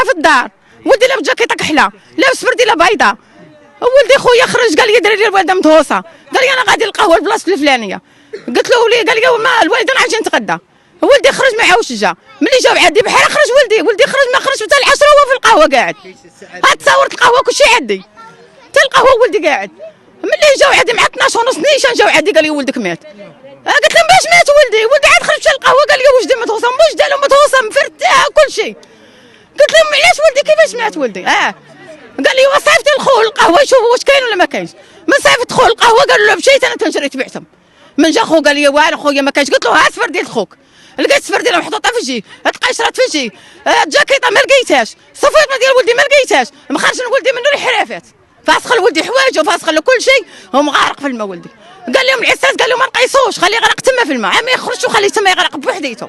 في الدار، ولدي لابس جاكيطه كحله، لابس فرديله بيضاء. ولدي خويا خرج قال لي دراري الوالده متهوصه، قال لي انا غادي للقهوه البلاصه الفلانيه. قلت له ولي، قال لي ما الوالده انا غادي نتغدى. ولدي خرج ما عاودش جا، ملي جا عندي بحال خرج ولدي خرج ما خرج حتى العشره وهو في القهوه قاعد. هاد تصورت القهوه كلشي عندي، حتى القهوه ولدي قاعد. ملي جاو عندي مع 12 ونص نيشان جاو عندي قال لي ولدك مات. قلت لهم باش مات ولدي عاد خرج مشى للقهوه قال لي وجدي متوصم وجد له متوصم مفرتاه كلشي. قلت لهم علاش ولدي كيفاش مات ولدي؟ قال لي وصيفت الخو القهوه يشوفوا واش كاين ولا ما كاينش. من صيفط خو القهوه قالوا له مشيت انا تنشري تبعتهم. من جا خو قال لي والو خويا ما كاينش. قلت له ها السفر ديال خوك، لقيت السفر ديالها محطوطه في جي، القيشرات في جي، الجاكيطه ما لقيتهاش، الصفيطه ديال ولدي ما لقيتهاش، مخرج ولدي منه الحرافات، فاسخ لولدي حوايجه وفاسخ له كل شيء، ومغارق في الماء ولدي. قال لهم العساس قال لهم ما نقيسوش خليه يغرق تما في الماء، ما يخرجش وخليه تما يغرق بوحديته.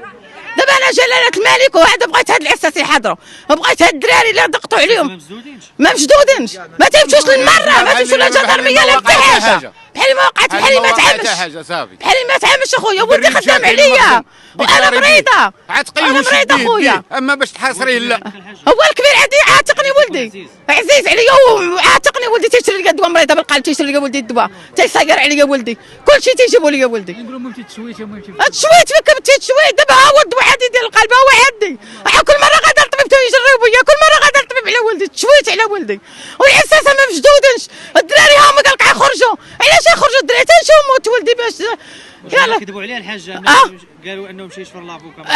دابا انا جلاله الملك وهذا بغيت هاد العساس يحضروا، وبغيت هاد الدراري اللي ضغطوا عليهم ما مشدودينش، ما تيمشوش للمره، ما تيمشوا للجدرميه لا حتى حاجه، بحال ما وقعت بحال ما تعامش، بحال ما تعامش اخويا. ولدي خدام عليا وانا مريضه، انا مريضه اخويا، اما باش تحاصريه لا. هو الكبير عندي عاتقني ولدي، عزيز عليا وعاتقني ولدي، تيشري لي الدواء، مريضه بالقلب تيشري لي ولدي الدواء، تيصير عليا ولدي، كلشي تيجيبوا لي ولدي. نقولوا ممتي تشويت يا ممتي تشويت فيك تشويت دابا ها هو الدواء عندي ديال القلب ها هو عندي، كل مره غادا للطبيب تيجرب بيا، كل مره غادا للطبيب على ولدي، تشويت على ولدي. والعساسه ما مشدودنش، الدراري هما قال لك يخرجوا، علاش يخرجوا الدراري تنشوف موت ولدي باش يلا كذبوا عليه الحاجه. قالوا انه مشى يشفر لافو كمان.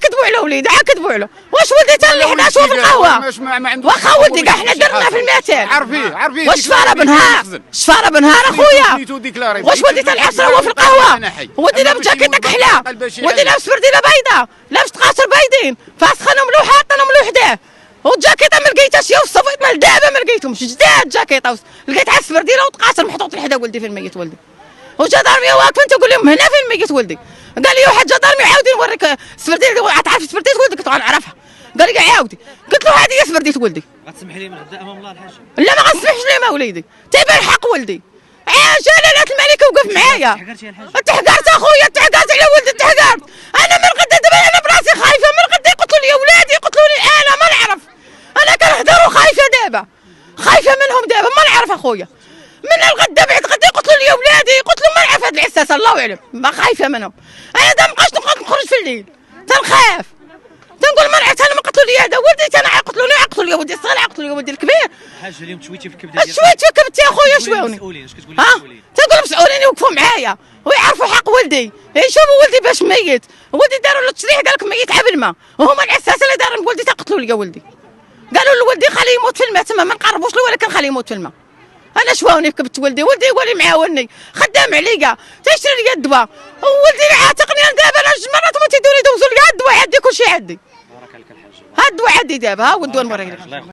كذبوا على وليدي، كذبوا عليه. واش ولدي تا اللي 11 في القهوه واخا ولدي كاع حنا درنا في المثال. عرفيه واش شفاره بنهار، شفاره بنهار اخويا. واش ولدي تا العصر هو في القهوه، ولدي لابس جاكيطه كحله، ولدي لابس فرديله بيضاء، لابس تقاصر بيضين، فاسخنهم له حاطينهم له حداه، والجاكيطه ما لقيتهاش، هي والصفيط ما دابا ما لقيتهمش، جداد جاكيطه لقيت عاد الفرديله وتقاصر محطوط لحدا ولدي في الميت ولدي. وجدارمي واقفين تقول لهم هنا فين الميت ولدي. قال لي واحد جدارمي عاودي نوريك السفرديله، تعرفي سفرديله ولدك؟ قلت له غنعرفها. قال لي عاودي، قلت له هذه هي سفرديله ولدي. غتسمح لي من غدا امام الله الحاجه؟ لا ما غنسمحش ليه ما وليدي، تيبان حق ولدي. جلاله الملك وقف معايا. تحقرت اخويا، تحقرت على ولدي، تحقرت. انا من غدا دابا انا براسي خايفه، من غدا يقتلوا لي ولادي، يقتلوا لي انا ما نعرف، انا كنهضر وخايفه دابا، خايفه منهم دابا ما نعرف اخويا. من الغدا بعد غدا يقتلوا لي ولادي، يقتلوا ما نعرف هاد العساسه الله اعلم، ما خايفه منهم. انا دا مابقاش نخرج في الليل، تنخاف، تنقول ما نعرف انا ما قتلوا لي هذا ولدي، انا يقتلوني، يقتلوا لي ولدي الصغير، يقتلوا لي ولدي الكبير. الحاجه اليوم تشويتي في الكبده ديالك، شويت في كبدتي اخويا، شواوني. اش كتقولي المسؤولين؟ تنقول مسؤولين يوقفوا معايا ويعرفوا حق ولدي، يشوفوا ولدي باش ميت، ولدي داروا له التشريح قال لك ميت عبل ما، وهما العساسه اللي داروا ولدي تقتلوا لي ولدي، قالوا لولدي خليه يموت في الماء تما ما نقربوش له ولكن خليه يموت في الماء. انا شواوني في كبت ولدي هو اللي معاونني، خدام عليا، تيشري لي الدواء، ولدي عاتقني انا دابا، انا جوج مرات ما تيدوني يدوزوا لي الدواء عندي كلشي عندي. بارك عليك الحاجه. ها الدواء عندي دابا، ها هو الدواء نوريه لك.